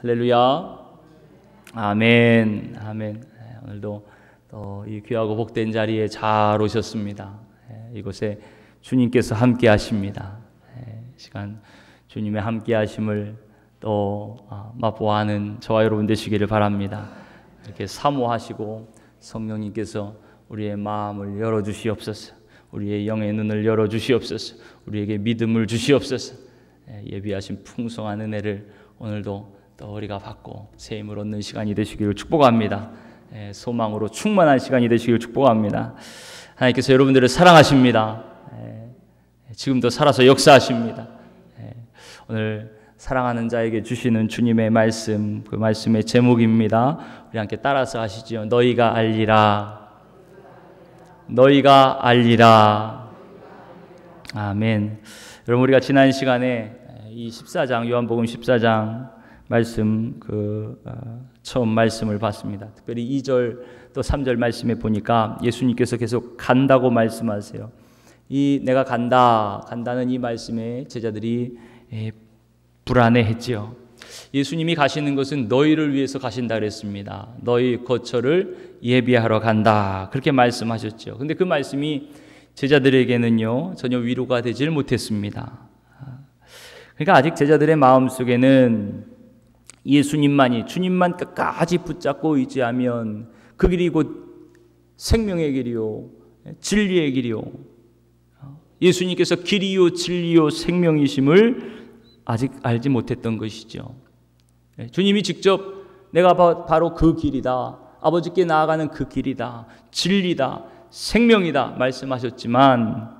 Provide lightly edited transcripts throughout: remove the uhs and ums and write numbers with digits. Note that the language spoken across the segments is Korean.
할렐루야. 아멘. 아멘. 오늘도 또 이 귀하고 복된 자리에 잘 오셨습니다. 이곳에 주님께서 함께 하십니다. 시간 주님의 함께 하심을 또 맛보아하는 저와 여러분 되시기를 바랍니다. 이렇게 사모하시고 성령님께서 우리의 마음을 열어주시옵소서. 우리의 영의 눈을 열어주시옵소서. 우리에게 믿음을 주시옵소서. 예비하신 풍성한 은혜를 오늘도 또 우리가 받고 새 힘을 얻는 시간이 되시기를 축복합니다. 소망으로 충만한 시간이 되시기를 축복합니다. 하나님께서 여러분들을 사랑하십니다. 지금도 살아서 역사하십니다. 오늘 사랑하는 자에게 주시는 주님의 말씀, 그 말씀의 제목입니다. 우리 함께 따라서 하시죠. 너희가 알리라. 너희가 알리라. 아멘. 여러분, 우리가 지난 시간에 이 14장 요한복음 14장 말씀 처음 말씀을 봤습니다. 특별히 2절 또 3절 말씀에 보니까 예수님께서 계속 간다고 말씀하세요. 이 내가 간다는 이 말씀에 제자들이 불안해했지요. 예수님이 가시는 것은 너희를 위해서 가신다 그랬습니다. 너희 거처를 예비하러 간다 그렇게 말씀하셨죠. 근데 그 말씀이 제자들에게는요 전혀 위로가 되질 못했습니다. 그러니까 아직 제자들의 마음속에는 주님만 끝까지 붙잡고 의지하면 그 길이 곧 생명의 길이요 진리의 길이요 예수님께서 길이요 진리요 생명이심을 아직 알지 못했던 것이죠. 주님이 직접 내가 바로 그 길이다, 아버지께 나아가는 그 길이다, 진리다, 생명이다 말씀하셨지만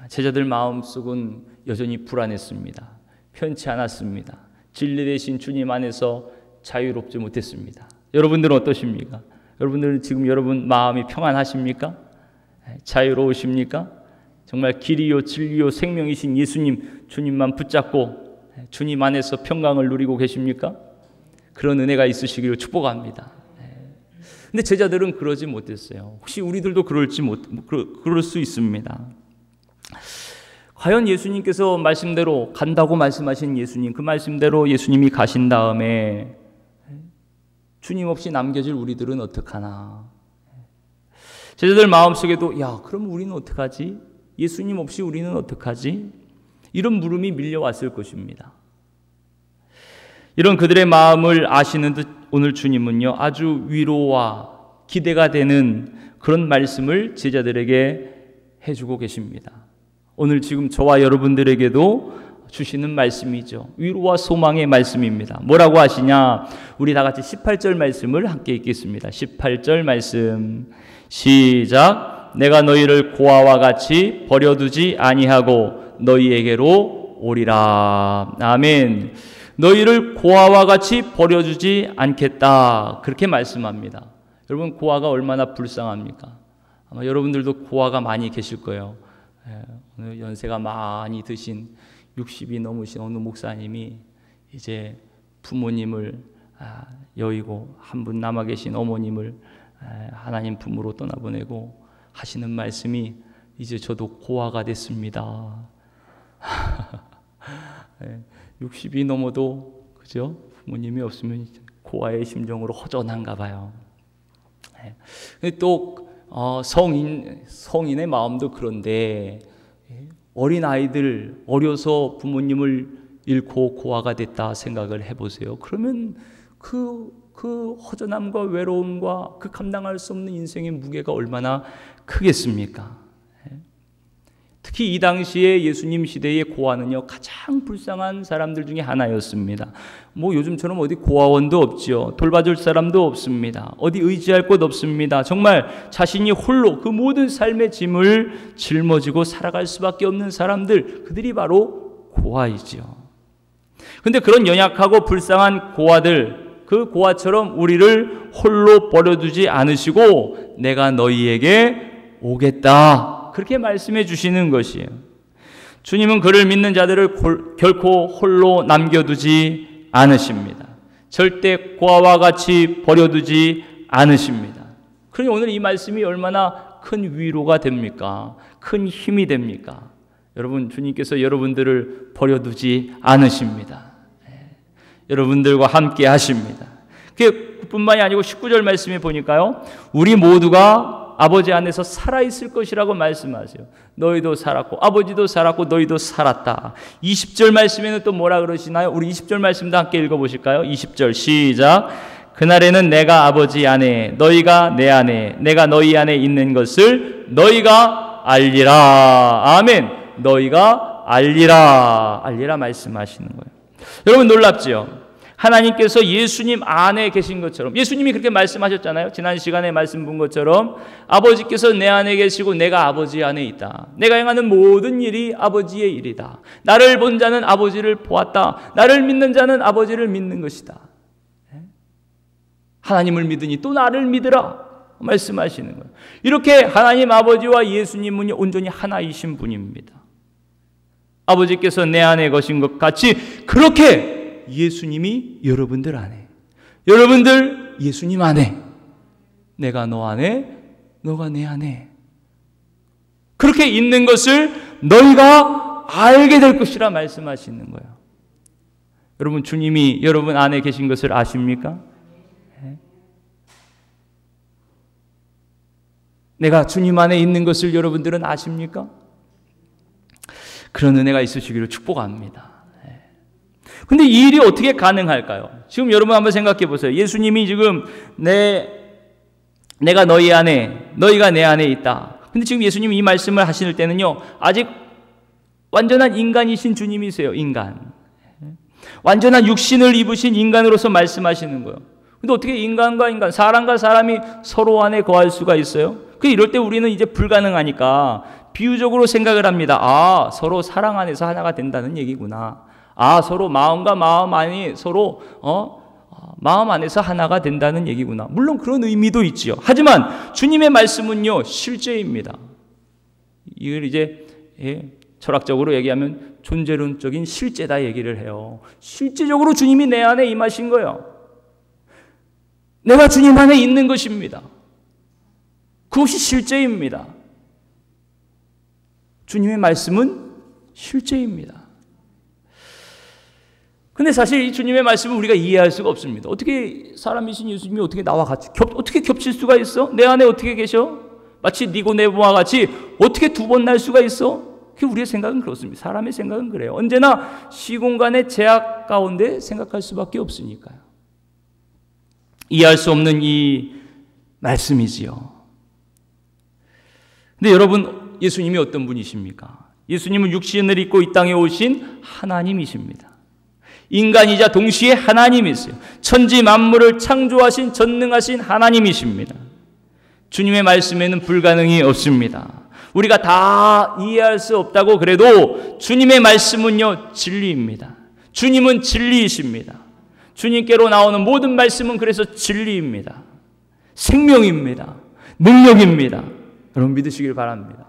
제자들 마음속은 여전히 불안했습니다. 편치 않았습니다. 진리 되신 주님 안에서 자유롭지 못했습니다. 여러분들은 어떠십니까? 여러분들은 지금 여러분 마음이 평안하십니까? 자유로우십니까? 정말 길이요 진리요 생명이신 예수님 주님만 붙잡고 주님 안에서 평강을 누리고 계십니까? 그런 은혜가 있으시기를 축복합니다. 근데 제자들은 그러지 못했어요. 혹시 우리들도 그럴 수 있습니다. 과연 예수님께서 말씀대로 간다고 말씀하신 예수님, 그 말씀대로 예수님이 가신 다음에 주님 없이 남겨질 우리들은 어떡하나? 제자들 마음속에도 그럼 우리는 어떡하지? 예수님 없이 우리는 어떡하지? 이런 물음이 밀려왔을 것입니다. 이런 그들의 마음을 아시는 듯 오늘 주님은요 아주 위로와 기대가 되는 그런 말씀을 제자들에게 해주고 계십니다. 오늘 지금 저와 여러분들에게도 주시는 말씀이죠. 위로와 소망의 말씀입니다. 뭐라고 하시냐? 우리 다 같이 18절 말씀을 함께 읽겠습니다. 18절 말씀 시작. 내가 너희를 고아와 같이 버려두지 아니하고 너희에게로 오리라. 아멘. 너희를 고아와 같이 버려두지 않겠다. 그렇게 말씀합니다. 여러분, 고아가 얼마나 불쌍합니까? 아마 여러분들도 고아가 많이 계실 거예요. 오늘 연세가 많이 드신 60이 넘으신 어느 목사님이 이제 부모님을 여의고 한 분 남아 계신 어머님을 하나님 품으로 떠나보내고 하시는 말씀이 이제 저도 고아가 됐습니다. 60이 넘어도 그죠? 부모님이 없으면 고아의 심정으로 허전한가 봐요. 또 성인의 마음도 그런데 어린 아이들 어려서 부모님을 잃고 고아가 됐다 생각을 해보세요. 그러면 그 허전함과 외로움과 그 감당할 수 없는 인생의 무게가 얼마나 크겠습니까? 특히 이 당시에 예수님 시대의 고아는요 가장 불쌍한 사람들 중에 하나였습니다. 요즘처럼 어디 고아원도 없지요. 돌봐줄 사람도 없습니다. 어디 의지할 곳 없습니다. 정말 자신이 홀로 그 모든 삶의 짐을 짊어지고 살아갈 수밖에 없는 사람들, 그들이 바로 고아이지요. 그런데 그런 연약하고 불쌍한 고아들, 그 고아처럼 우리를 홀로 버려두지 않으시고 내가 너희에게 오겠다. 그렇게 말씀해 주시는 것이에요. 주님은 그를 믿는 자들을 결코 홀로 남겨두지 않으십니다. 절대 고아와 같이 버려두지 않으십니다. 그러니 오늘 이 말씀이 얼마나 큰 위로가 됩니까? 큰 힘이 됩니까? 여러분, 주님께서 여러분들을 버려두지 않으십니다. 여러분들과 함께 하십니다. 그뿐만이 아니고 19절 말씀에 보니까요, 우리 모두가 아버지 안에서 살아있을 것이라고 말씀하세요. 너희도 살았고 아버지도 살았고 너희도 살았다. 20절 말씀에는 또 뭐라 그러시나요? 우리 20절 말씀도 함께 읽어보실까요? 20절 시작. 그날에는 내가 아버지 안에 너희가 내 안에 내가 너희 안에 있는 것을 너희가 알리라. 아멘. 너희가 알리라. 알리라 말씀하시는 거예요. 여러분 놀랍지요? 하나님께서 예수님 안에 계신 것처럼, 예수님이 그렇게 말씀하셨잖아요. 지난 시간에 말씀 본 것처럼 아버지께서 내 안에 계시고 내가 아버지 안에 있다. 내가 행하는 모든 일이 아버지의 일이다. 나를 본 자는 아버지를 보았다. 나를 믿는 자는 아버지를 믿는 것이다. 하나님을 믿으니 또 나를 믿으라 말씀하시는 거예요. 이렇게 하나님 아버지와 예수님은 온전히 하나이신 분입니다. 아버지께서 내 안에 거신 것 같이 그렇게 예수님이 여러분들 안에, 여러분들 예수님 안에, 내가 너 안에, 너가 내 안에 그렇게 있는 것을 너희가 알게 될 것이라 말씀하시는 거예요. 여러분 주님이 여러분 안에 계신 것을 아십니까? 내가 주님 안에 있는 것을 여러분들은 아십니까? 그런 은혜가 있으시기를 축복합니다. 근데 이 일이 어떻게 가능할까요? 지금 여러분 한번 생각해 보세요. 예수님이 지금 내가 너희 안에, 너희가 내 안에 있다. 근데 지금 예수님이 이 말씀을 하실 때는요, 아직 완전한 인간이신 주님이세요. 인간. 완전한 육신을 입으신 인간으로서 말씀하시는 거예요. 근데 어떻게 인간과 인간, 사람과 사람이 서로 안에 거할 수가 있어요? 이럴 때 우리는 이제 불가능하니까 비유적으로 생각을 합니다. 아, 서로 사랑 안에서 하나가 된다는 얘기구나. 아, 서로 마음과 마음 안이 서로 마음 안에서 하나가 된다는 얘기구나. 물론 그런 의미도 있지요. 하지만 주님의 말씀은요, 실제입니다. 이걸 이제 철학적으로 얘기하면 존재론적인 실제다 얘기를 해요. 실제적으로 주님이 내 안에 임하신 거예요. 내가 주님 안에 있는 것입니다. 그것이 실제입니다. 주님의 말씀은 실제입니다. 근데 사실 이 주님의 말씀을 우리가 이해할 수가 없습니다. 어떻게 사람이신 예수님이 어떻게 나와 같이 어떻게 겹칠 수가 있어? 내 안에 어떻게 계셔? 마치 니고데모와 같이 어떻게 두 번 날 수가 있어? 우리의 생각은 그렇습니다. 사람의 생각은 그래요. 언제나 시공간의 제약 가운데 생각할 수밖에 없으니까요. 이해할 수 없는 이 말씀이지요. 근데 여러분, 예수님이 어떤 분이십니까? 예수님은 육신을 입고 이 땅에 오신 하나님이십니다. 인간이자 동시에 하나님이세요. 천지 만물을 창조하신 전능하신 하나님이십니다. 주님의 말씀에는 불가능이 없습니다. 우리가 다 이해할 수 없다고 그래도 주님의 말씀은요, 진리입니다. 주님은 진리이십니다. 주님께로 나오는 모든 말씀은 그래서 진리입니다. 생명입니다. 능력입니다. 여러분 믿으시길 바랍니다.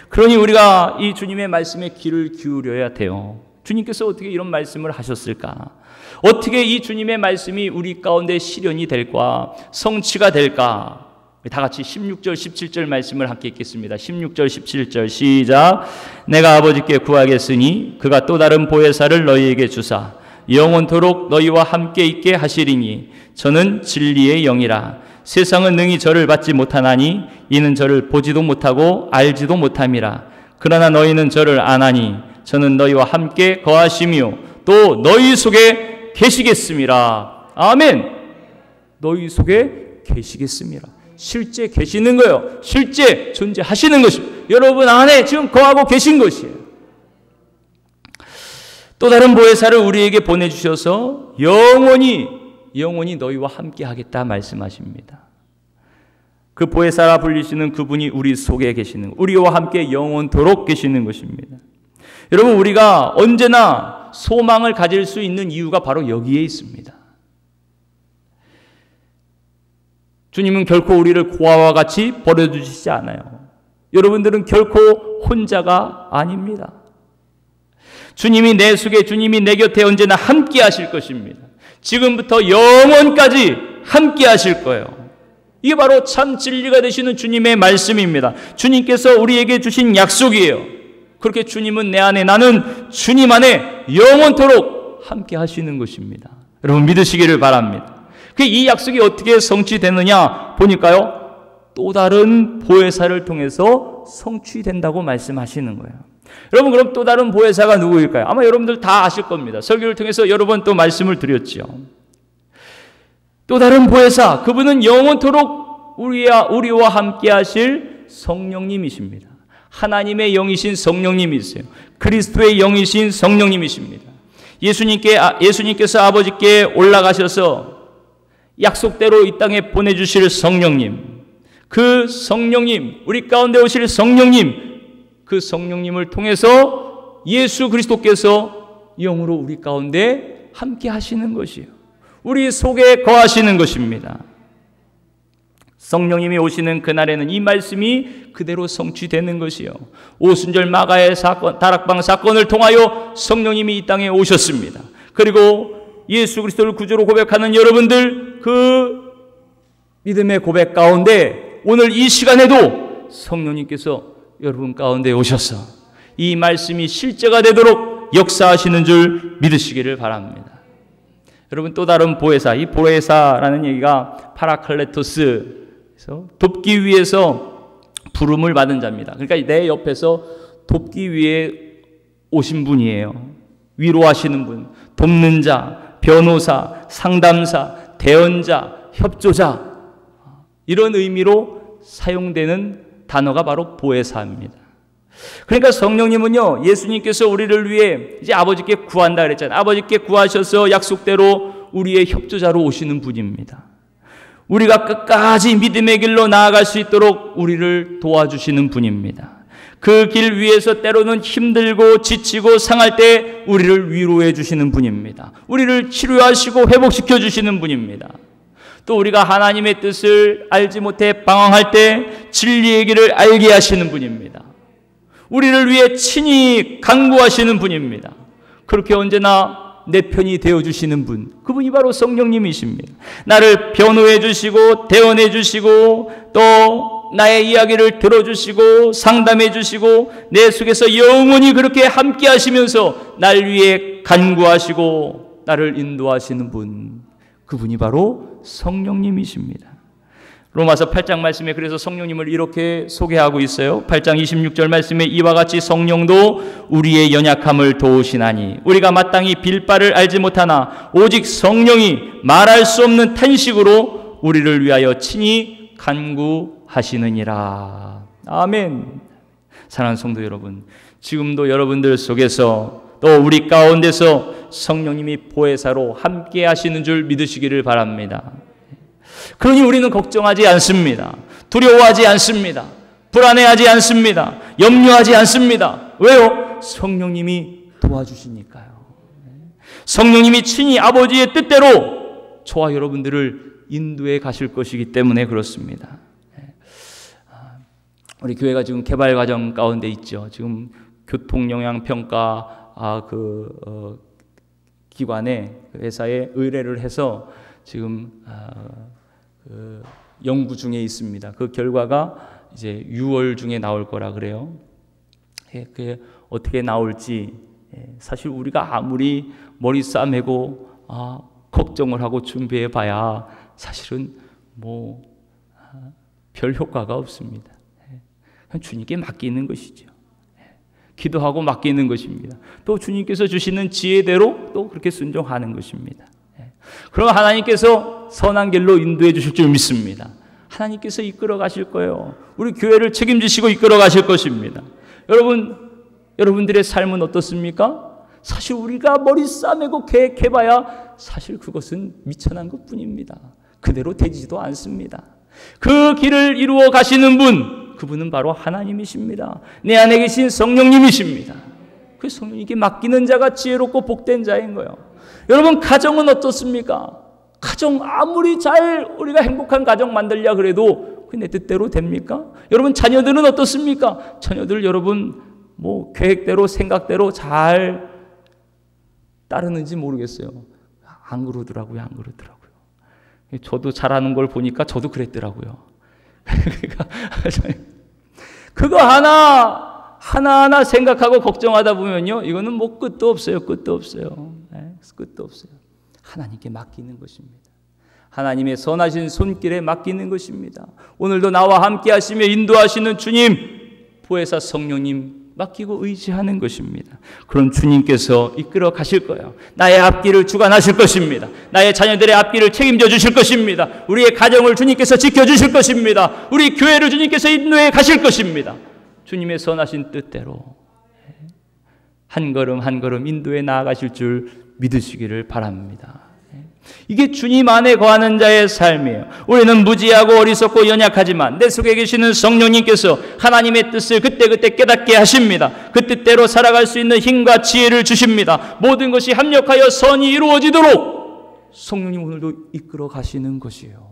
그러니 우리가 이 주님의 말씀에 귀를 기울여야 돼요. 주님께서 어떻게 이런 말씀을 하셨을까? 어떻게 이 주님의 말씀이 우리 가운데 실현이 될까? 성취가 될까? 다 같이 16절, 17절 말씀을 함께 읽겠습니다. 16절, 17절 시작. 내가 아버지께 구하겠으니 그가 또 다른 보혜사를 너희에게 주사 영원토록 너희와 함께 있게 하시리니 저는 진리의 영이라. 세상은 능히 저를 받지 못하나니 이는 저를 보지도 못하고 알지도 못함이라. 그러나 너희는 저를 아나니 저는 너희와 함께 거하시며 또 너희 속에 계시겠음이라. 아멘. 너희 속에 계시겠음이라. 실제 계시는 거예요. 실제 존재하시는 것입니다. 여러분 안에 지금 거하고 계신 것이에요. 또 다른 보혜사를 우리에게 보내주셔서 영원히 너희와 함께 하겠다 말씀하십니다. 그 보혜사라 불리시는 그분이 우리 속에 계시는, 우리와 함께 영원토록 계시는 것입니다. 여러분, 우리가 언제나 소망을 가질 수 있는 이유가 바로 여기에 있습니다. 주님은 결코 우리를 고아와 같이 버려두시지 않아요. 여러분들은 결코 혼자가 아닙니다. 주님이 내 속에, 주님이 내 곁에 언제나 함께 하실 것입니다. 지금부터 영원까지 함께 하실 거예요. 이게 바로 참 진리가 되시는 주님의 말씀입니다. 주님께서 우리에게 주신 약속이에요. 그렇게 주님은 내 안에, 나는 주님 안에 영원토록 함께 하시는 것입니다. 여러분 믿으시기를 바랍니다. 이 약속이 어떻게 성취되느냐 보니까요. 또 다른 보혜사를 통해서 성취된다고 말씀하시는 거예요. 여러분 그럼 또 다른 보혜사가 누구일까요? 아마 여러분들 다 아실 겁니다. 설교를 통해서 여러 번 또 말씀을 드렸죠. 또 다른 보혜사, 그분은 영원토록 우리와 함께 하실 성령님이십니다. 하나님의 영이신 성령님이세요. 그리스도의 영이신 성령님이십니다. 예수님께서 아버지께 올라가셔서 약속대로 이 땅에 보내주실 성령님, 그 성령님, 우리 가운데 오실 성령님, 그 성령님을 통해서 예수 그리스도께서 영으로 우리 가운데 함께 하시는 것이요, 우리 속에 거하시는 것입니다. 성령님이 오시는 그날에는 이 말씀이 그대로 성취되는 것이요, 오순절 마가의 사건, 다락방 사건을 통하여 성령님이 이 땅에 오셨습니다. 그리고 예수 그리스도를 구주로 고백하는 여러분들, 그 믿음의 고백 가운데 오늘 이 시간에도 성령님께서 여러분 가운데 오셔서 이 말씀이 실제가 되도록 역사하시는 줄 믿으시기를 바랍니다. 여러분 또 다른 보혜사, 이 보혜사라는 얘기가 파라클레토스, 돕기 위해서 부름을 받은 자입니다. 그러니까 내 옆에서 돕기 위해 오신 분이에요. 위로하시는 분, 돕는 자, 변호사, 상담사, 대언자, 협조자, 이런 의미로 사용되는 단어가 바로 보혜사입니다. 그러니까 성령님은요, 예수님께서 우리를 위해 이제 아버지께 구한다 그랬잖아요. 아버지께 구하셔서 약속대로 우리의 협조자로 오시는 분입니다. 우리가 끝까지 믿음의 길로 나아갈 수 있도록 우리를 도와주시는 분입니다. 그 길 위에서 때로는 힘들고 지치고 상할 때 우리를 위로해 주시는 분입니다. 우리를 치료하시고 회복시켜 주시는 분입니다. 또 우리가 하나님의 뜻을 알지 못해 방황할 때 진리의 길을 알게 하시는 분입니다. 우리를 위해 친히 간구하시는 분입니다. 그렇게 언제나 내 편이 되어주시는 분, 그분이 바로 성령님이십니다. 나를 변호해 주시고 대언해 주시고 또 나의 이야기를 들어주시고 상담해 주시고 내 속에서 영원히 그렇게 함께 하시면서 날 위해 간구하시고 나를 인도하시는 분, 그분이 바로 성령님이십니다. 로마서 8장 말씀에 그래서 성령님을 이렇게 소개하고 있어요. 8장 26절 말씀에 이와 같이 성령도 우리의 연약함을 도우시나니 우리가 마땅히 빌 바를 알지 못하나 오직 성령이 말할 수 없는 탄식으로 우리를 위하여 친히 간구하시느니라. 아멘. 사랑하는 성도 여러분, 지금도 여러분들 속에서 또 우리 가운데서 성령님이 보혜사로 함께 하시는 줄 믿으시기를 바랍니다. 그러니 우리는 걱정하지 않습니다. 두려워하지 않습니다. 불안해하지 않습니다. 염려하지 않습니다. 왜요? 성령님이 도와주시니까요. 성령님이 친히 아버지의 뜻대로 저와 여러분들을 인도해 가실 것이기 때문에 그렇습니다. 우리 교회가 지금 개발 과정 가운데 있죠. 지금 교통영향평가 기관에 회사에 의뢰를 해서 지금 연구 중에 있습니다. 그 결과가 이제 6월 중에 나올 거라 그래요. 그게 어떻게 나올지 사실 우리가 아무리 머리 싸매고 걱정을 하고 준비해 봐야 사실은 별 효과가 없습니다. 그냥 주님께 맡기는 것이죠. 기도하고 맡기는 것입니다. 또 주님께서 주시는 지혜대로 또 그렇게 순종하는 것입니다. 그럼 하나님께서 선한 길로 인도해 주실 줄 믿습니다. 하나님께서 이끌어 가실 거예요. 우리 교회를 책임지시고 이끌어 가실 것입니다. 여러분들의 삶은 어떻습니까? 사실 우리가 머리 싸매고 계획해봐야 사실 그것은 미천한 것뿐입니다. 그대로 되지도 않습니다. 그 길을 이루어 가시는 분, 그분은 바로 하나님이십니다. 내 안에 계신 성령님이십니다. 그 성령님께 맡기는 자가 지혜롭고 복된 자인 거예요. 여러분 가정은 어떻습니까? 가정 아무리 잘 우리가 행복한 가정 만들려 그래도 내 뜻대로 됩니까? 여러분 자녀들은 어떻습니까? 자녀들 여러분 계획대로 생각대로 잘 따르는지 모르겠어요. 안 그러더라고요. 저도 잘하는 걸 보니까 저도 그랬더라고요. 그거 하나하나 생각하고 걱정하다 보면요, 이거는 끝도 없어요. 끝도 없어요. 하나님께 맡기는 것입니다. 하나님의 선하신 손길에 맡기는 것입니다. 오늘도 나와 함께 하시며 인도하시는 주님, 보혜사 성령님 맡기고 의지하는 것입니다. 그럼 주님께서 이끌어 가실 거예요. 나의 앞길을 주관하실 것입니다. 나의 자녀들의 앞길을 책임져 주실 것입니다. 우리의 가정을 주님께서 지켜주실 것입니다. 우리 교회를 주님께서 인도해 가실 것입니다. 주님의 선하신 뜻대로 한 걸음 한 걸음 인도해 나아가실 줄 믿으시기를 바랍니다. 이게 주님 안에 거하는 자의 삶이에요. 우리는 무지하고 어리석고 연약하지만 내 속에 계시는 성령님께서 하나님의 뜻을 그때그때 깨닫게 하십니다. 그 뜻대로 살아갈 수 있는 힘과 지혜를 주십니다. 모든 것이 합력하여 선이 이루어지도록 성령님 오늘도 이끌어 가시는 것이에요.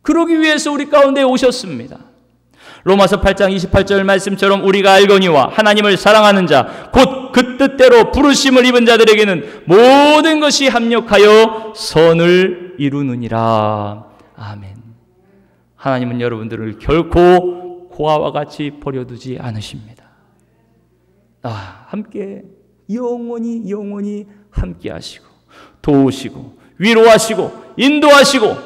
그러기 위해서 우리 가운데 오셨습니다. 로마서 8장 28절 말씀처럼 우리가 알거니와 하나님을 사랑하는 자 곧 그 뜻대로 부르심을 입은 자들에게는 모든 것이 합력하여 선을 이루느니라. 아멘. 하나님은 여러분들을 결코 고아와 같이 버려두지 않으십니다. 함께 영원히 함께 하시고 도우시고 위로하시고 인도하시고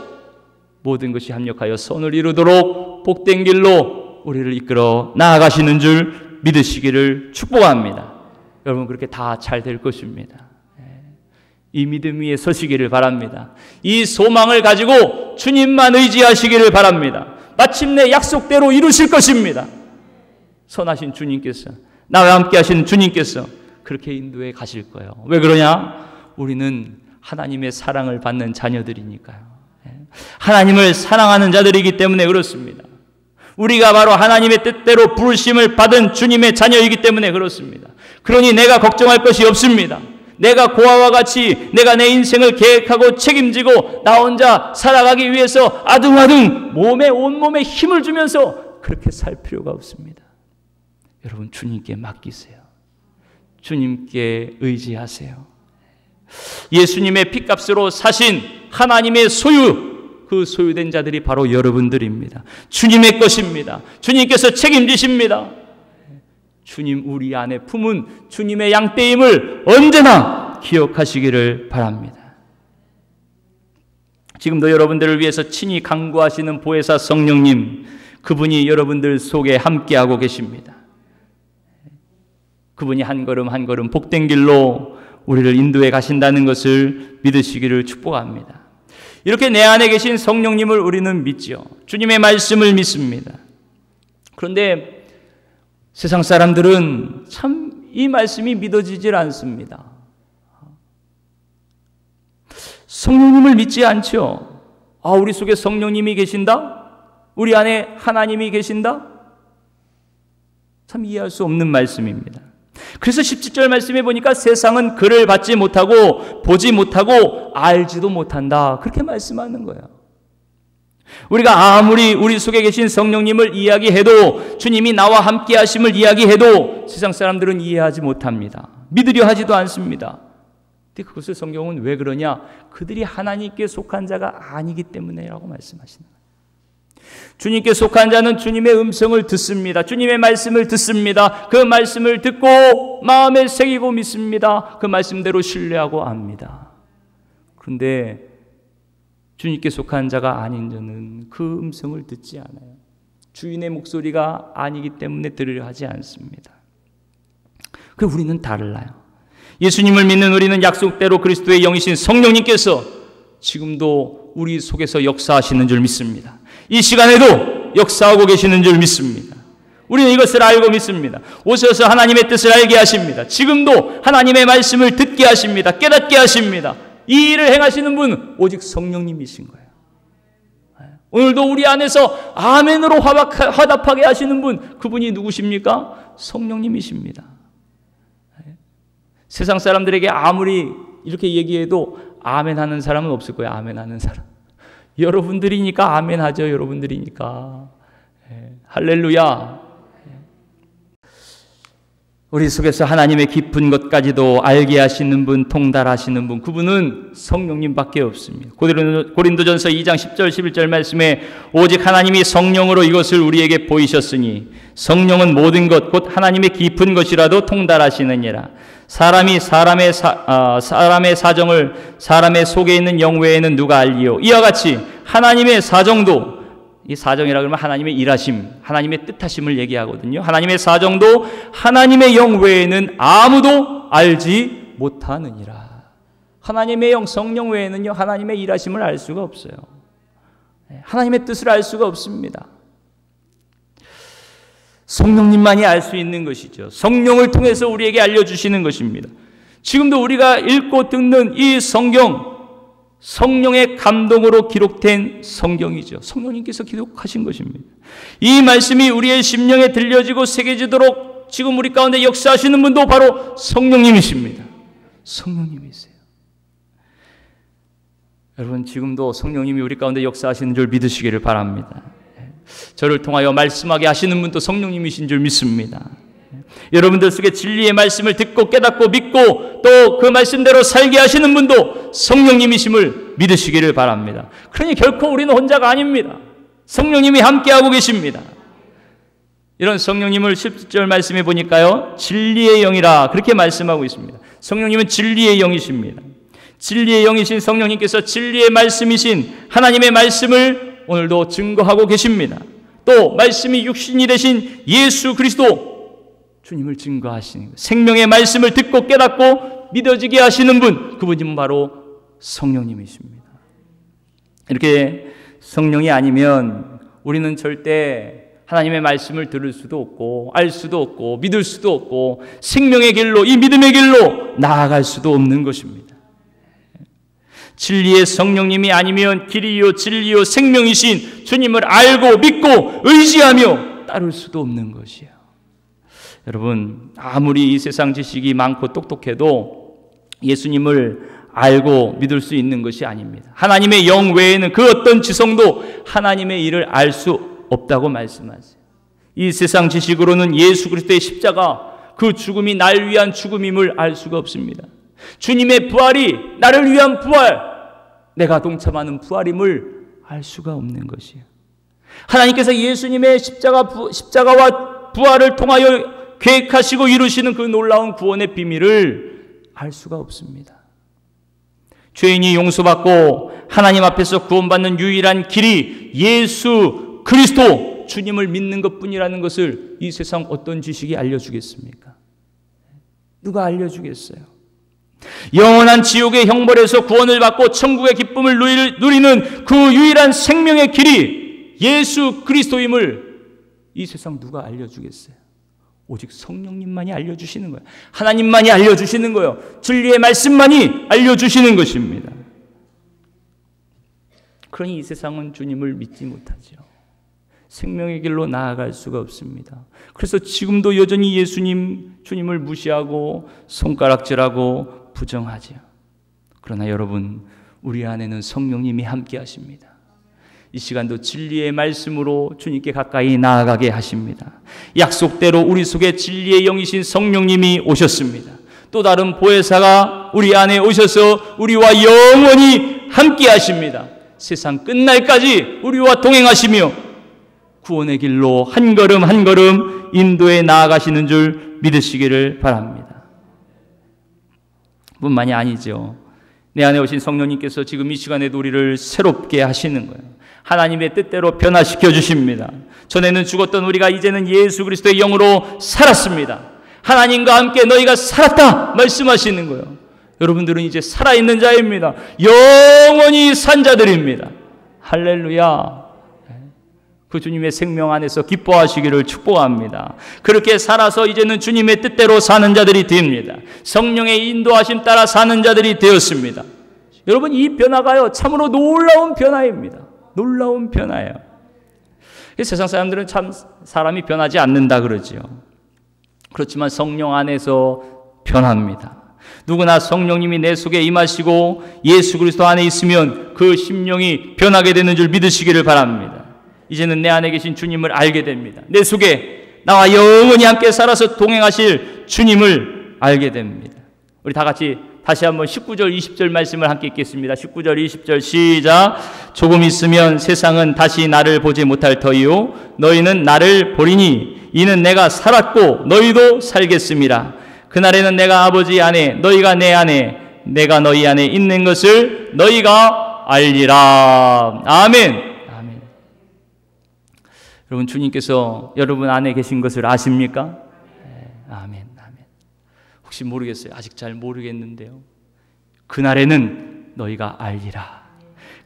모든 것이 합력하여 선을 이루도록 복된 길로 우리를 이끌어 나아가시는 줄 믿으시기를 축복합니다. 여러분 그렇게 다 잘 될 것입니다. 이 믿음 위에 서시기를 바랍니다. 이 소망을 가지고 주님만 의지하시기를 바랍니다. 마침내 약속대로 이루실 것입니다. 선하신 주님께서, 나와 함께 하시는 주님께서 그렇게 인도해 가실 거예요. 왜 그러냐? 우리는 하나님의 사랑을 받는 자녀들이니까요. 하나님을 사랑하는 자들이기 때문에 그렇습니다. 우리가 바로 하나님의 뜻대로 부르심을 받은 주님의 자녀이기 때문에 그렇습니다. 그러니 내가 걱정할 것이 없습니다. 내가 고아와 같이 내가 내 인생을 계획하고 책임지고 나 혼자 살아가기 위해서 아둥아둥 온몸에 힘을 주면서 그렇게 살 필요가 없습니다. 여러분 주님께 맡기세요. 주님께 의지하세요. 예수님의 피값으로 사신 하나님의 소유, 그 소유된 자들이 바로 여러분들입니다. 주님의 것입니다. 주님께서 책임지십니다. 주님 우리 안에 품은 주님의 양떼임을 언제나 기억하시기를 바랍니다. 지금도 여러분들을 위해서 친히 간구하시는 보혜사 성령님, 그분이 여러분들 속에 함께하고 계십니다. 그분이 한 걸음 한 걸음 복된 길로 우리를 인도해 가신다는 것을 믿으시기를 축복합니다. 이렇게 내 안에 계신 성령님을 우리는 믿죠. 주님의 말씀을 믿습니다. 그런데 세상 사람들은 참 이 말씀이 믿어지질 않습니다. 성령님을 믿지 않죠. 우리 속에 성령님이 계신다? 우리 안에 하나님이 계신다? 참 이해할 수 없는 말씀입니다. 그래서 17절 말씀에 보니까 세상은 그를 받지 못하고 보지 못하고 알지도 못한다. 그렇게 말씀하는 거예요. 우리가 아무리 우리 속에 계신 성령님을 이야기해도, 주님이 나와 함께 하심을 이야기해도 세상 사람들은 이해하지 못합니다. 믿으려 하지도 않습니다. 근데 그것을 성경은 왜 그러냐? 그들이 하나님께 속한 자가 아니기 때문에라고 말씀하시는 거예요. 주님께 속한 자는 주님의 음성을 듣습니다. 주님의 말씀을 듣습니다. 그 말씀을 듣고 마음에 새기고 믿습니다. 그 말씀대로 신뢰하고 압니다. 그런데 주님께 속한 자가 아닌 자는 그 음성을 듣지 않아요. 주인의 목소리가 아니기 때문에 들으려 하지 않습니다. 그 우리는 달라요. 예수님을 믿는 우리는 약속대로 그리스도의 영이신 성령님께서 지금도 우리 속에서 역사하시는 줄 믿습니다. 이 시간에도 역사하고 계시는 줄 믿습니다. 우리는 이것을 알고 믿습니다. 오셔서 하나님의 뜻을 알게 하십니다. 지금도 하나님의 말씀을 듣게 하십니다. 깨닫게 하십니다. 이 일을 행하시는 분 오직 성령님이신 거예요. 오늘도 우리 안에서 아멘으로 화답하게 하시는 분, 그분이 누구십니까? 성령님이십니다. 세상 사람들에게 아무리 이렇게 얘기해도 아멘하는 사람은 없을 거예요. 아멘하는 사람. 여러분들이니까 아멘하죠. 여러분들이니까. 할렐루야. 우리 속에서 하나님의 깊은 것까지도 알게 하시는 분, 통달하시는 분, 그분은 성령님밖에 없습니다. 고린도전서 2장 10절 11절 말씀에 오직 하나님이 성령으로 이것을 우리에게 보이셨으니 성령은 모든 것 곧 하나님의 깊은 것이라도 통달하시느니라. 사람의 사정을 사람의 속에 있는 영 외에는 누가 알리요? 이와 같이 하나님의 사정도, 이 사정이라 그러면 하나님의 일하심, 하나님의 뜻하심을 얘기하거든요. 하나님의 사정도 하나님의 영 외에는 아무도 알지 못하느니라. 하나님의 영, 성령 외에는요, 하나님의 일하심을 알 수가 없어요. 하나님의 뜻을 알 수가 없습니다. 성령님만이 알 수 있는 것이죠. 성령을 통해서 우리에게 알려주시는 것입니다. 지금도 우리가 읽고 듣는 이 성경, 성령의 감동으로 기록된 성경이죠. 성령님께서 기록하신 것입니다. 이 말씀이 우리의 심령에 들려지고 새겨지도록 지금 우리 가운데 역사하시는 분도 바로 성령님이십니다. 성령님이세요. 여러분, 지금도 성령님이 우리 가운데 역사하시는 줄 믿으시기를 바랍니다. 저를 통하여 말씀하게 하시는 분도 성령님이신 줄 믿습니다. 여러분들 속에 진리의 말씀을 듣고 깨닫고 믿고 또 그 말씀대로 살게 하시는 분도 성령님이심을 믿으시기를 바랍니다. 그러니 결코 우리는 혼자가 아닙니다. 성령님이 함께하고 계십니다. 이런 성령님을 10절 말씀해 보니까요, 진리의 영이라 그렇게 말씀하고 있습니다. 성령님은 진리의 영이십니다. 진리의 영이신 성령님께서 진리의 말씀이신 하나님의 말씀을 오늘도 증거하고 계십니다. 또 말씀이 육신이 되신 예수 그리스도 주님을 증거하시는 것, 생명의 말씀을 듣고 깨닫고 믿어지게 하시는 분, 그분이 바로 성령님이십니다. 이렇게 성령이 아니면 우리는 절대 하나님의 말씀을 들을 수도 없고 알 수도 없고 믿을 수도 없고 생명의 길로, 이 믿음의 길로 나아갈 수도 없는 것입니다. 진리의 성령님이 아니면 길이요 진리요 생명이신 주님을 알고 믿고 의지하며 따를 수도 없는 것이에요. 여러분, 아무리 이 세상 지식이 많고 똑똑해도 예수님을 알고 믿을 수 있는 것이 아닙니다. 하나님의 영 외에는 그 어떤 지성도 하나님의 일을 알 수 없다고 말씀하세요. 이 세상 지식으로는 예수 그리스도의 십자가, 그 죽음이 날 위한 죽음임을 알 수가 없습니다. 주님의 부활이 나를 위한 부활, 내가 동참하는 부활임을 알 수가 없는 것이에요. 하나님께서 예수님의 십자가와 부활을 통하여 계획하시고 이루시는 그 놀라운 구원의 비밀을 알 수가 없습니다. 죄인이 용서받고 하나님 앞에서 구원받는 유일한 길이 예수 그리스도 주님을 믿는 것뿐이라는 것을 이 세상 어떤 지식이 알려주겠습니까? 누가 알려주겠어요? 영원한 지옥의 형벌에서 구원을 받고 천국의 기쁨을 누리는 그 유일한 생명의 길이 예수 그리스도임을 이 세상 누가 알려주겠어요? 오직 성령님만이 알려주시는 거예요. 하나님만이 알려주시는 거예요. 진리의 말씀만이 알려주시는 것입니다. 그러니 이 세상은 주님을 믿지 못하죠. 생명의 길로 나아갈 수가 없습니다. 그래서 지금도 여전히 주님을 무시하고 손가락질하고 부정하죠. 그러나 여러분, 우리 안에는 성령님이 함께 하십니다. 이 시간도 진리의 말씀으로 주님께 가까이 나아가게 하십니다. 약속대로 우리 속에 진리의 영이신 성령님이 오셨습니다. 또 다른 보혜사가 우리 안에 오셔서 우리와 영원히 함께 하십니다. 세상 끝날까지 우리와 동행하시며 구원의 길로 한 걸음 한 걸음 인도해 나아가시는 줄 믿으시기를 바랍니다. 뿐만이 아니죠. 내 안에 오신 성령님께서 지금 이 시간에도 우리를 새롭게 하시는 거예요. 하나님의 뜻대로 변화시켜 주십니다. 전에는 죽었던 우리가 이제는 예수 그리스도의 영으로 살았습니다. 하나님과 함께 너희가 살았다 말씀하시는 거예요. 여러분들은 이제 살아있는 자입니다. 영원히 산 자들입니다. 할렐루야. 그 주님의 생명 안에서 기뻐하시기를 축복합니다. 그렇게 살아서 이제는 주님의 뜻대로 사는 자들이 됩니다. 성령의 인도하심 따라 사는 자들이 되었습니다. 여러분, 이 변화가요, 참으로 놀라운 변화입니다. 놀라운 변화예요. 세상 사람들은 참 사람이 변하지 않는다 그러죠. 그렇지만 성령 안에서 변합니다. 누구나 성령님이 내 속에 임하시고 예수 그리스도 안에 있으면 그 심령이 변하게 되는 줄 믿으시기를 바랍니다. 이제는 내 안에 계신 주님을 알게 됩니다. 내 속에 나와 영원히 함께 살아서 동행하실 주님을 알게 됩니다. 우리 다 같이 다시 한번 19절 20절 말씀을 함께 읽겠습니다. 19절 20절 시작. 조금 있으면 세상은 다시 나를 보지 못할 터이요 너희는 나를 보리니 이는 내가 살았고 너희도 살겠음이라. 그날에는 내가 아버지 안에 너희가 내 안에 내가 너희 안에 있는 것을 너희가 알리라. 아멘. 아멘. 여러분, 주님께서 여러분 안에 계신 것을 아십니까? 네, 아멘. 아멘. 혹시 모르겠어요? 아직 잘 모르겠는데요. 그날에는 너희가 알리라.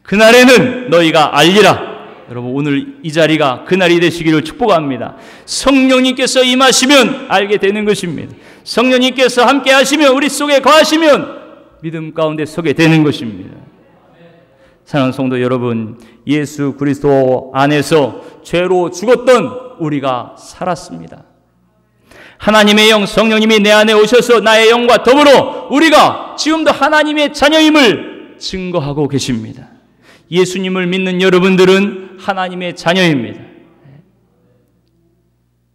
그날에는 너희가 알리라. 여러분, 오늘 이 자리가 그날이 되시기를 축복합니다. 성령님께서 임하시면 알게 되는 것입니다. 성령님께서 함께 하시면, 우리 속에 거하시면 믿음 가운데 서게 되는 것입니다. 사랑하는 성도 여러분, 예수 그리스도 안에서 죄로 죽었던 우리가 살았습니다. 하나님의 영 성령님이 내 안에 오셔서 나의 영과 더불어 우리가 지금도 하나님의 자녀임을 증거하고 계십니다. 예수님을 믿는 여러분들은 하나님의 자녀입니다.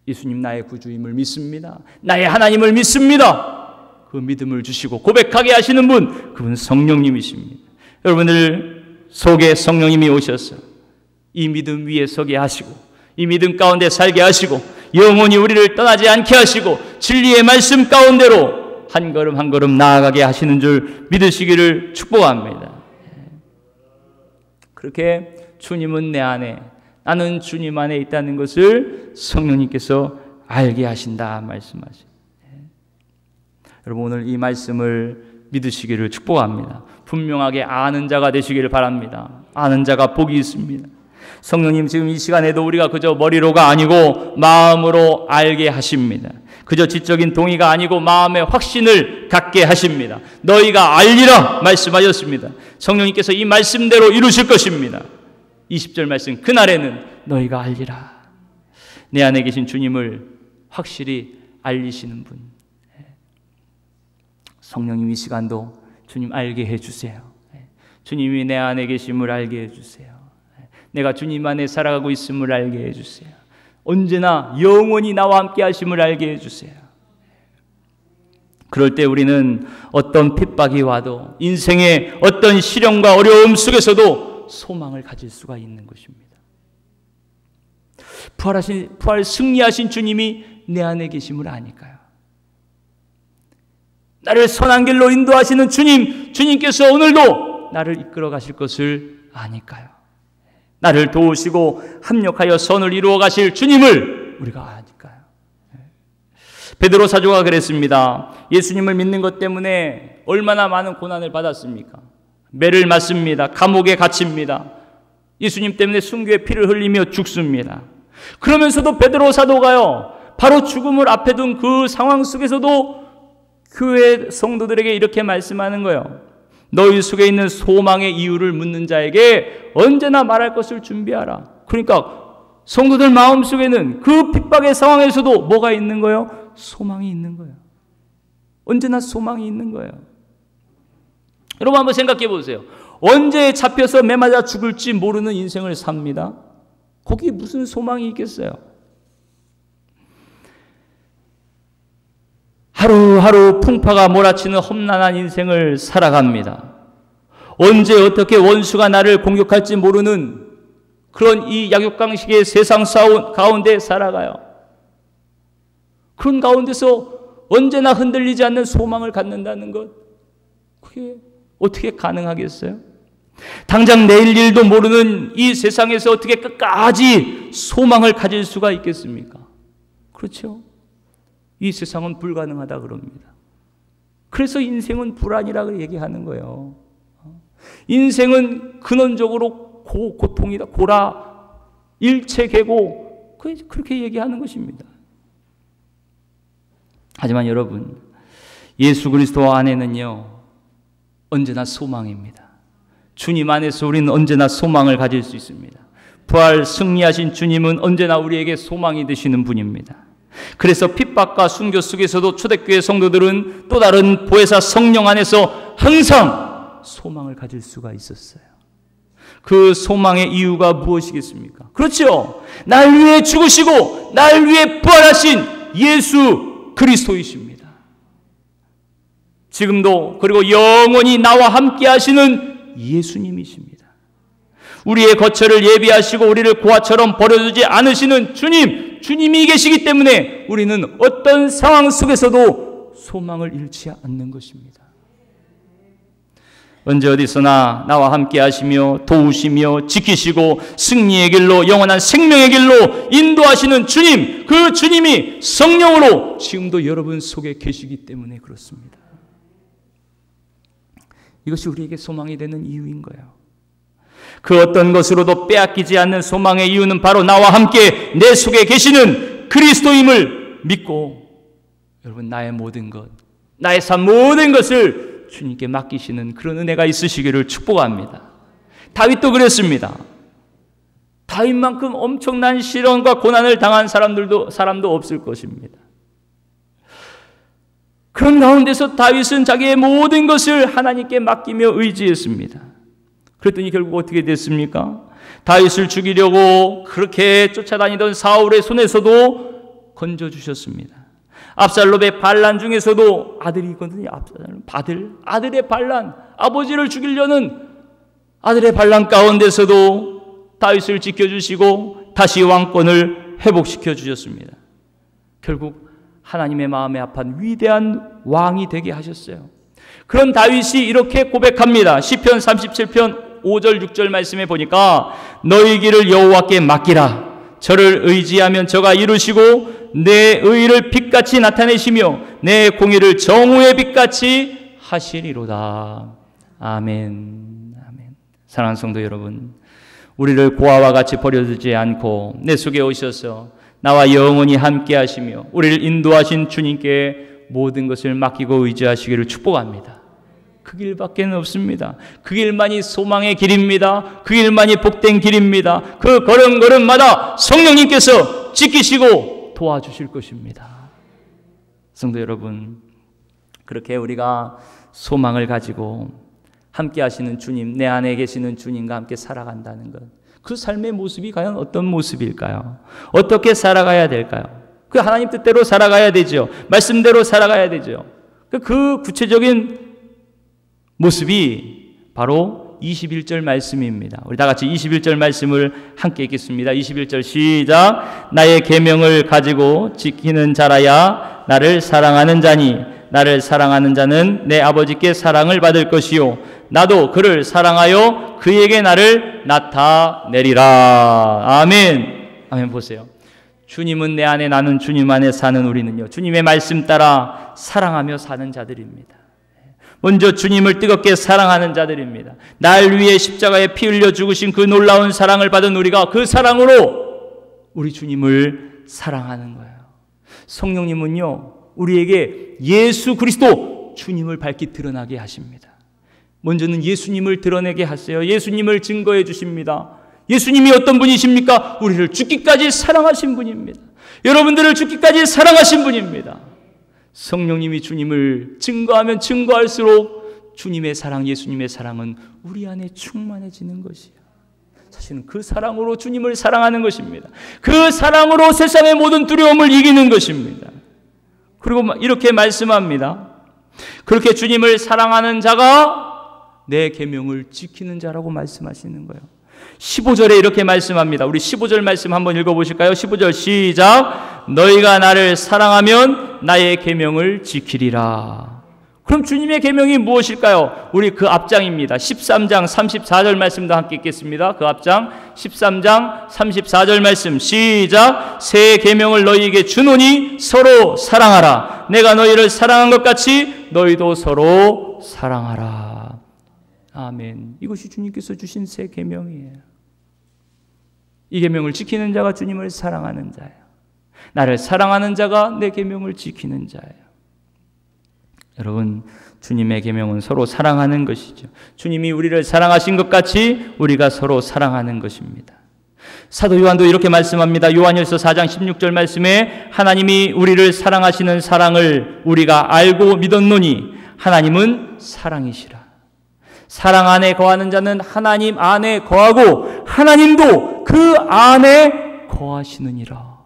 예수님 나의 구주임을 믿습니다. 나의 하나님을 믿습니다. 그 믿음을 주시고 고백하게 하시는 분, 그분 성령님이십니다. 여러분들 속에 성령님이 오셔서 이 믿음 위에 서게 하시고 이 믿음 가운데 살게 하시고 영원히 우리를 떠나지 않게 하시고 진리의 말씀 가운데로 한 걸음 한 걸음 나아가게 하시는 줄 믿으시기를 축복합니다. 그렇게 주님은 내 안에, 나는 주님 안에 있다는 것을 성령님께서 알게 하신다 말씀하십니다. 여러분, 오늘 이 말씀을 믿으시기를 축복합니다. 분명하게 아는 자가 되시기를 바랍니다. 아는 자가 복이 있습니다. 성령님 지금 이 시간에도 우리가 그저 머리로가 아니고 마음으로 알게 하십니다. 그저 지적인 동의가 아니고 마음의 확신을 갖게 하십니다. 너희가 알리라 말씀하셨습니다. 성령님께서 이 말씀대로 이루실 것입니다. 20절 말씀, 그날에는 너희가 알리라. 내 안에 계신 주님을 확실히 알리시는 분, 성령님 이 시간도 주님 알게 해주세요. 주님이 내 안에 계심을 알게 해주세요. 내가 주님 안에 살아가고 있음을 알게 해주세요. 언제나 영원히 나와 함께 하심을 알게 해주세요. 그럴 때 우리는 어떤 핍박이 와도, 인생의 어떤 시련과 어려움 속에서도 소망을 가질 수가 있는 것입니다. 부활 승리하신 주님이 내 안에 계심을 아니까요. 나를 선한 길로 인도하시는 주님께서 오늘도 나를 이끌어 가실 것을 아니까요. 나를 도우시고 합력하여 선을 이루어 가실 주님을 우리가 아니까요. 베드로 사도가 그랬습니다. 예수님을 믿는 것 때문에 얼마나 많은 고난을 받았습니까? 매를 맞습니다. 감옥에 갇힙니다. 예수님 때문에 순교의 피를 흘리며 죽습니다. 그러면서도 베드로 사도가요, 바로 죽음을 앞에 둔 그 상황 속에서도 교회 성도들에게 이렇게 말씀하는 거예요. 너희 속에 있는 소망의 이유를 묻는 자에게 언제나 말할 것을 준비하라. 그러니까 성도들 마음속에는 그 핍박의 상황에서도 뭐가 있는 거예요? 소망이 있는 거예요. 언제나 소망이 있는 거예요. 여러분 한번 생각해 보세요. 언제 잡혀서 매맞아 죽을지 모르는 인생을 삽니다. 거기에 무슨 소망이 있겠어요? 하루하루 풍파가 몰아치는 험난한 인생을 살아갑니다. 언제 어떻게 원수가 나를 공격할지 모르는 그런 이 약육강식의 세상 가운데 살아가요. 그런 가운데서 언제나 흔들리지 않는 소망을 갖는다는 것, 그게 어떻게 가능하겠어요? 당장 내일 일도 모르는 이 세상에서 어떻게 끝까지 소망을 가질 수가 있겠습니까? 그렇죠? 이 세상은 불가능하다 그럽니다. 그래서 인생은 불안이라고 얘기하는 거예요. 인생은 근원적으로 고통이다, 고라, 일체계고, 그렇게 얘기하는 것입니다. 하지만 여러분, 예수 그리스도 안에는요, 언제나 소망입니다. 주님 안에서 우리는 언제나 소망을 가질 수 있습니다. 부활 승리하신 주님은 언제나 우리에게 소망이 되시는 분입니다. 그래서 핍박과 순교 속에서도 초대교회 성도들은 또 다른 보혜사 성령 안에서 항상 소망을 가질 수가 있었어요. 그 소망의 이유가 무엇이겠습니까? 그렇죠. 날 위해 죽으시고 날 위해 부활하신 예수 그리스도이십니다. 지금도 그리고 영원히 나와 함께 하시는 예수님이십니다. 우리의 거처를 예비하시고 우리를 고아처럼 버려두지 않으시는 주님이 계시기 때문에 우리는 어떤 상황 속에서도 소망을 잃지 않는 것입니다. 언제 어디서나 나와 함께 하시며 도우시며 지키시고 승리의 길로 영원한 생명의 길로 인도하시는 주님, 그 주님이 성령으로 지금도 여러분 속에 계시기 때문에 그렇습니다. 이것이 우리에게 소망이 되는 이유인 거예요. 그 어떤 것으로도 빼앗기지 않는 소망의 이유는 바로 나와 함께 내 속에 계시는 그리스도임을 믿고 여러분 나의 모든 것, 나의 삶 모든 것을 주님께 맡기시는 그런 은혜가 있으시기를 축복합니다. 다윗도 그랬습니다. 다윗만큼 엄청난 시련과 고난을 당한 사람도 없을 것입니다. 그런 가운데서 다윗은 자기의 모든 것을 하나님께 맡기며 의지했습니다. 그랬더니 결국 어떻게 됐습니까? 다윗을 죽이려고 그렇게 쫓아다니던 사울의 손에서도 건져주셨습니다. 압살롬의 반란 중에서도 아들이 있거든요. 아들의 반란, 아버지를 죽이려는 아들의 반란 가운데서도 다윗을 지켜주시고 다시 왕권을 회복시켜 주셨습니다. 결국 하나님의 마음에 합한 위대한 왕이 되게 하셨어요. 그런 다윗이 이렇게 고백합니다. 시편 37편 5절 6절 말씀에 보니까 너희 길을 여호와께 맡기라. 저를 의지하면 저가 이루시고 내 의를 빛같이 나타내시며 내 공의를 정오의 빛같이 하시리로다. 아멘. 아멘. 사랑하는 성도 여러분, 우리를 고아와 같이 버려두지 않고 내 속에 오셔서 나와 영원히 함께 하시며 우리를 인도하신 주님께 모든 것을 맡기고 의지하시기를 축복합니다. 그 길밖에 없습니다. 그 길만이 소망의 길입니다. 그 길만이 복된 길입니다. 그 걸음걸음마다 성령님께서 지키시고 도와주실 것입니다. 성도 여러분, 그렇게 우리가 소망을 가지고 함께 하시는 주님, 내 안에 계시는 주님과 함께 살아간다는 것, 그 삶의 모습이 과연 어떤 모습일까요? 어떻게 살아가야 될까요? 그 하나님 뜻대로 살아가야 되죠. 말씀대로 살아가야 되죠. 그 구체적인 모습이 바로 21절 말씀입니다. 우리 다 같이 21절 말씀을 함께 읽겠습니다. 21절 시작. 나의 계명을 가지고 지키는 자라야 나를 사랑하는 자니 나를 사랑하는 자는 내 아버지께 사랑을 받을 것이요 나도 그를 사랑하여 그에게 나를 나타내리라. 아멘. 아멘. 보세요. 주님은 내 안에, 나는 주님 안에 사는 우리는요, 주님의 말씀 따라 사랑하며 사는 자들입니다. 먼저 주님을 뜨겁게 사랑하는 자들입니다. 날 위해 십자가에 피 흘려 죽으신 그 놀라운 사랑을 받은 우리가 그 사랑으로 우리 주님을 사랑하는 거예요. 성령님은요, 우리에게 예수 그리스도 주님을 밝히 드러나게 하십니다. 먼저는 예수님을 드러내게 하세요. 예수님을 증거해 주십니다. 예수님이 어떤 분이십니까? 우리를 죽기까지 사랑하신 분입니다. 여러분들을 죽기까지 사랑하신 분입니다. 성령님이 주님을 증거하면 증거할수록 주님의 사랑, 예수님의 사랑은 우리 안에 충만해지는 것이에요. 사실은 그 사랑으로 주님을 사랑하는 것입니다. 그 사랑으로 세상의 모든 두려움을 이기는 것입니다. 그리고 이렇게 말씀합니다. 그렇게 주님을 사랑하는 자가 내 계명을 지키는 자라고 말씀하시는 거예요. 15절에 이렇게 말씀합니다. 우리 15절 말씀 한번 읽어보실까요? 15절 시작. 너희가 나를 사랑하면 나의 계명을 지키리라. 그럼 주님의 계명이 무엇일까요? 우리 그 앞장입니다. 13장 34절 말씀도 함께 읽겠습니다. 그 앞장 13장 34절 말씀 시작. 새 계명을 너희에게 주노니 서로 사랑하라. 내가 너희를 사랑한 것 같이 너희도 서로 사랑하라. 아멘. 이것이 주님께서 주신 새 계명이에요. 이 계명을 지키는 자가 주님을 사랑하는 자예요. 나를 사랑하는 자가 내 계명을 지키는 자예요. 여러분, 주님의 계명은 서로 사랑하는 것이죠. 주님이 우리를 사랑하신 것 같이 우리가 서로 사랑하는 것입니다. 사도 요한도 이렇게 말씀합니다. 요한일서 4장 16절 말씀에 하나님이 우리를 사랑하시는 사랑을 우리가 알고 믿었노니 하나님은 사랑이시라. 사랑 안에 거하는 자는 하나님 안에 거하고 하나님도 그 안에 거하시느니라.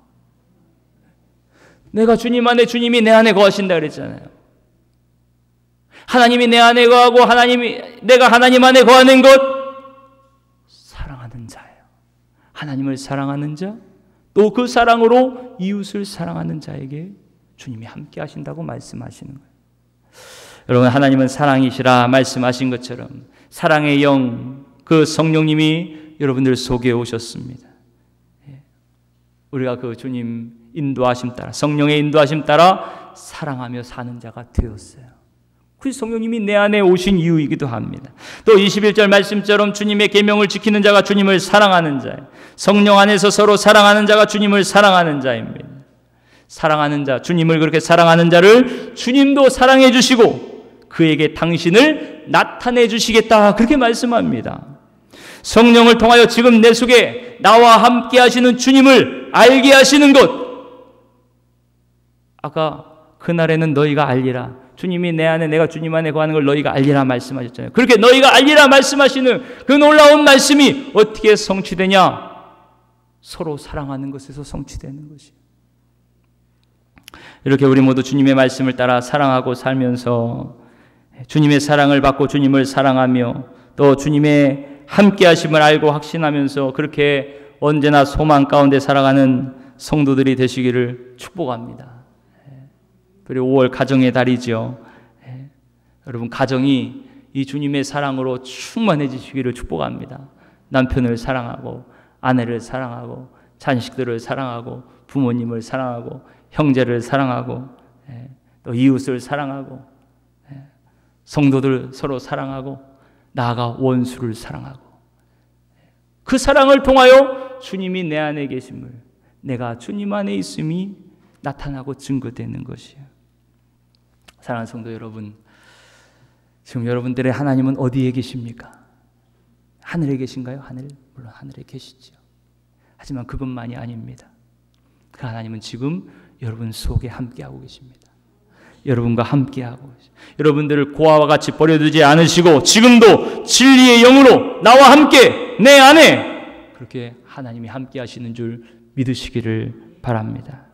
내가 주님 안에, 주님이 내 안에 거하신다 그랬잖아요. 하나님이 내 안에 거하고 내가 하나님 안에 거하는 것, 사랑하는 자예요. 하나님을 사랑하는 자, 또 그 사랑으로 이웃을 사랑하는 자에게 주님이 함께 하신다고 말씀하시는 거예요. 여러분, 하나님은 사랑이시라 말씀하신 것처럼 사랑의 영, 그 성령님이 여러분들 속에 오셨습니다. 우리가 그 주님 인도하심 따라, 성령의 인도하심 따라 사랑하며 사는 자가 되었어요. 그 성령님이 내 안에 오신 이유이기도 합니다. 또 21절 말씀처럼 주님의 계명을 지키는 자가 주님을 사랑하는 자예요. 성령 안에서 서로 사랑하는 자가 주님을 사랑하는 자입니다. 사랑하는 자, 주님을 그렇게 사랑하는 자를 주님도 사랑해 주시고 그에게 당신을 나타내 주시겠다, 그렇게 말씀합니다. 성령을 통하여 지금 내 속에 나와 함께 하시는 주님을 알게 하시는 것, 아까 그날에는 너희가 알리라, 주님이 내 안에, 내가 주님 안에 거하는 걸 너희가 알리라 말씀하셨잖아요. 그렇게 너희가 알리라 말씀하시는 그 놀라운 말씀이 어떻게 성취되냐? 서로 사랑하는 것에서 성취되는 것이에요. 이렇게 우리 모두 주님의 말씀을 따라 사랑하고 살면서 주님의 사랑을 받고 주님을 사랑하며 또 주님의 함께 하심을 알고 확신하면서 그렇게 언제나 소망 가운데 살아가는 성도들이 되시기를 축복합니다. 그리고 5월 가정의 달이죠. 여러분, 가정이 이 주님의 사랑으로 충만해지시기를 축복합니다. 남편을 사랑하고 아내를 사랑하고 자식들을 사랑하고 부모님을 사랑하고 형제를 사랑하고 또 이웃을 사랑하고 성도들 서로 사랑하고 나아가 원수를 사랑하고 그 사랑을 통하여 주님이 내 안에 계심을, 내가 주님 안에 있음이 나타나고 증거되는 것이에요. 사랑하는 성도 여러분, 지금 여러분들의 하나님은 어디에 계십니까? 하늘에 계신가요? 물론 하늘에 계시죠. 하지만 그것만이 아닙니다. 그 하나님은 지금 여러분 속에 함께하고 계십니다. 여러분과 함께하고 계십니다. 여러분들을 고아와 같이 버려두지 않으시고 지금도 진리의 영으로 나와 함께 내 안에 그렇게 하나님이 함께하시는 줄 믿으시기를 바랍니다.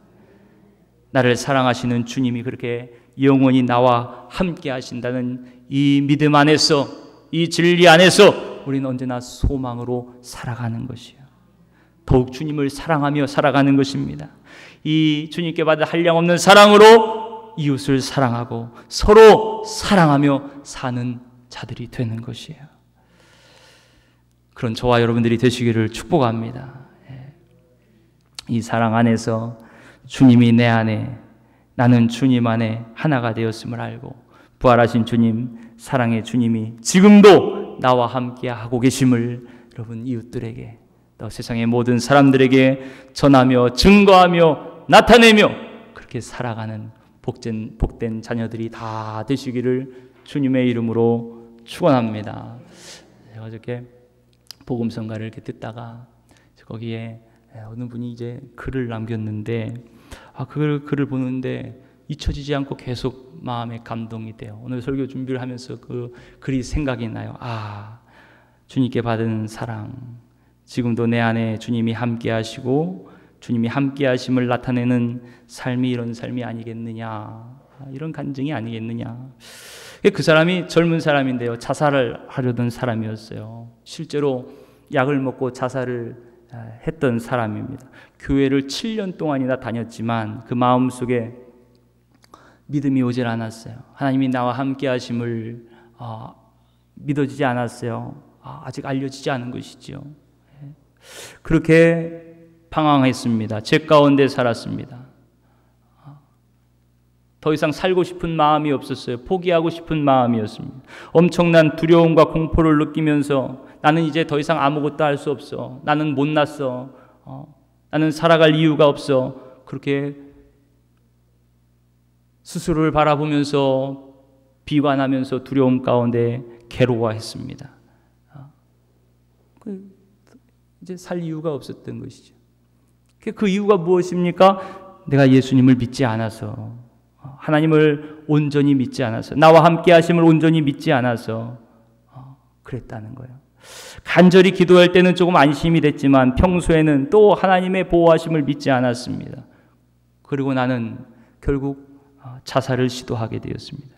나를 사랑하시는 주님이 그렇게 영원히 나와 함께 하신다는 이 믿음 안에서, 이 진리 안에서 우리는 언제나 소망으로 살아가는 것이요, 더욱 주님을 사랑하며 살아가는 것입니다. 이 주님께 받은 한량없는 사랑으로 이웃을 사랑하고 서로 사랑하며 사는 자들이 되는 것이에요. 그런 저와 여러분들이 되시기를 축복합니다. 이 사랑 안에서 주님이 내 안에, 나는 주님 안에 하나가 되었음을 알고 부활하신 주님, 사랑의 주님이 지금도 나와 함께 하고 계심을 여러분 이웃들에게, 또 세상의 모든 사람들에게 전하며 증거하며 나타내며 그렇게 살아가는 복된 자녀들이 다 되시기를 주님의 이름으로 축원합니다. 제가 어저께 복음성가를 이렇게 듣다가 거기에 어느 분이 이제 글을 남겼는데, 그 글을 보는데 잊혀지지 않고 계속 마음에 감동이 돼요. 오늘 설교 준비를 하면서 그 글이 생각이 나요. 주님께 받은 사랑, 지금도 내 안에 주님이 함께 하시고 주님이 함께 하심을 나타내는 삶이 이런 삶이 아니겠느냐, 이런 간증이 아니겠느냐. 그 사람이 젊은 사람인데요, 자살을 하려던 사람이었어요. 실제로 약을 먹고 자살을 했던 사람입니다. 교회를 7년 동안이나 다녔지만 그 마음속에 믿음이 오질 않았어요. 하나님이 나와 함께 하심을 믿어지지 않았어요. 아직 알려지지 않은 것이죠. 그렇게 방황했습니다. 죄 가운데 살았습니다. 더 이상 살고 싶은 마음이 없었어요. 포기하고 싶은 마음이었습니다. 엄청난 두려움과 공포를 느끼면서 나는 이제 더 이상 아무것도 할 수 없어. 나는 못났어. 나는 살아갈 이유가 없어. 그렇게 스스로를 바라보면서 비관하면서 두려움 가운데 괴로워했습니다. 이제 살 이유가 없었던 것이죠. 그 이유가 무엇입니까? 내가 예수님을 믿지 않아서, 하나님을 온전히 믿지 않아서, 나와 함께 하심을 온전히 믿지 않아서 그랬다는 거예요. 간절히 기도할 때는 조금 안심이 됐지만 평소에는 또 하나님의 보호하심을 믿지 않았습니다. 그리고 나는 결국 자살을 시도하게 되었습니다.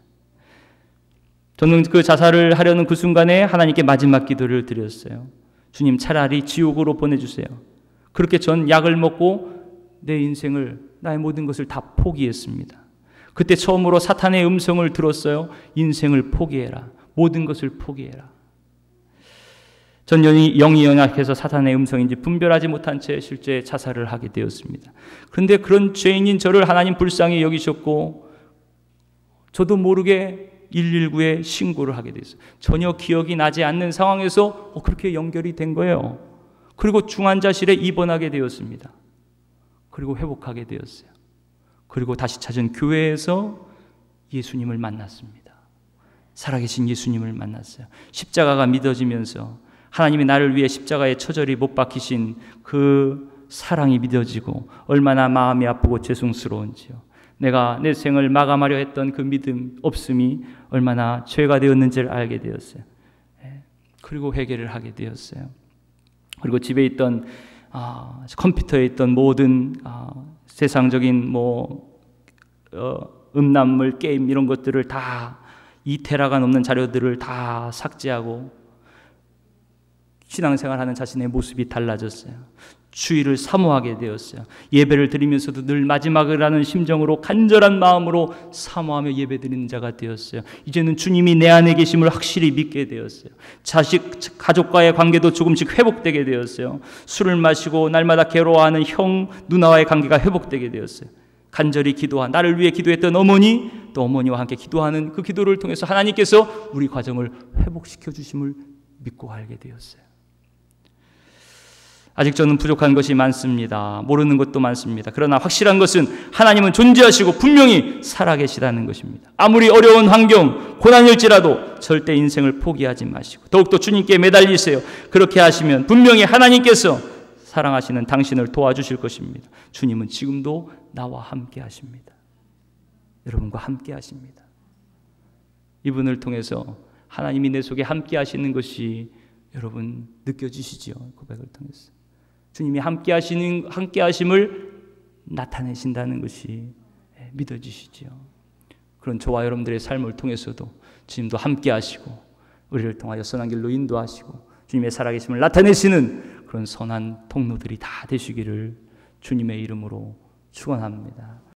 저는 그 자살을 하려는 그 순간에 하나님께 마지막 기도를 드렸어요. 주님, 차라리 지옥으로 보내주세요. 그렇게 전 약을 먹고 내 인생을, 나의 모든 것을 다 포기했습니다. 그때 처음으로 사탄의 음성을 들었어요. 인생을 포기해라. 모든 것을 포기해라. 전 영이 연약해서 사탄의 음성인지 분별하지 못한 채 실제 자살을 하게 되었습니다. 그런데 그런 죄인인 저를 하나님 불쌍히 여기셨고, 저도 모르게 119에 신고를 하게 됐어요. 전혀 기억이 나지 않는 상황에서 그렇게 연결이 된 거예요. 그리고 중환자실에 입원하게 되었습니다. 그리고 회복하게 되었어요. 그리고 다시 찾은 교회에서 예수님을 만났습니다. 살아계신 예수님을 만났어요. 십자가가 믿어지면서 하나님이 나를 위해 십자가에 처절히 못 박히신 그 사랑이 믿어지고 얼마나 마음이 아프고 죄송스러운지요. 내가 내 생을 마감하려 했던 그 믿음 없음이 얼마나 죄가 되었는지를 알게 되었어요. 그리고 회개를 하게 되었어요. 그리고 집에 있던 컴퓨터에 있던 모든 세상적인 음란물, 게임 이런 것들을 다 2테라가 넘는 자료들을 다 삭제하고 신앙생활하는 자신의 모습이 달라졌어요. 주의를 사모하게 되었어요. 예배를 드리면서도 늘 마지막을 하는 심정으로 간절한 마음으로 사모하며 예배드리는 자가 되었어요. 이제는 주님이 내 안에 계심을 확실히 믿게 되었어요. 가족과의 관계도 조금씩 회복되게 되었어요. 술을 마시고 날마다 괴로워하는 형, 누나와의 관계가 회복되게 되었어요. 간절히 나를 위해 기도했던 어머니, 또 어머니와 함께 기도하는 그 기도를 통해서 하나님께서 우리 과정을 회복시켜 주심을 믿고 알게 되었어요. 아직 저는 부족한 것이 많습니다. 모르는 것도 많습니다. 그러나 확실한 것은 하나님은 존재하시고 분명히 살아계시다는 것입니다. 아무리 어려운 환경, 고난일지라도 절대 인생을 포기하지 마시고 더욱더 주님께 매달리세요. 그렇게 하시면 분명히 하나님께서 사랑하시는 당신을 도와주실 것입니다. 주님은 지금도 나와 함께 하십니다. 여러분과 함께 하십니다. 이분을 통해서 하나님이 내 속에 함께 하시는 것이 여러분 느껴지시죠? 고백을 통해서 주님이 함께 하심을 나타내신다는 것이 믿어지시죠. 그런 저와 여러분들의 삶을 통해서도 주님도 함께 하시고 우리를 통하여 선한 길로 인도하시고 주님의 살아계심을 나타내시는 그런 선한 통로들이 다 되시기를 주님의 이름으로 축원합니다.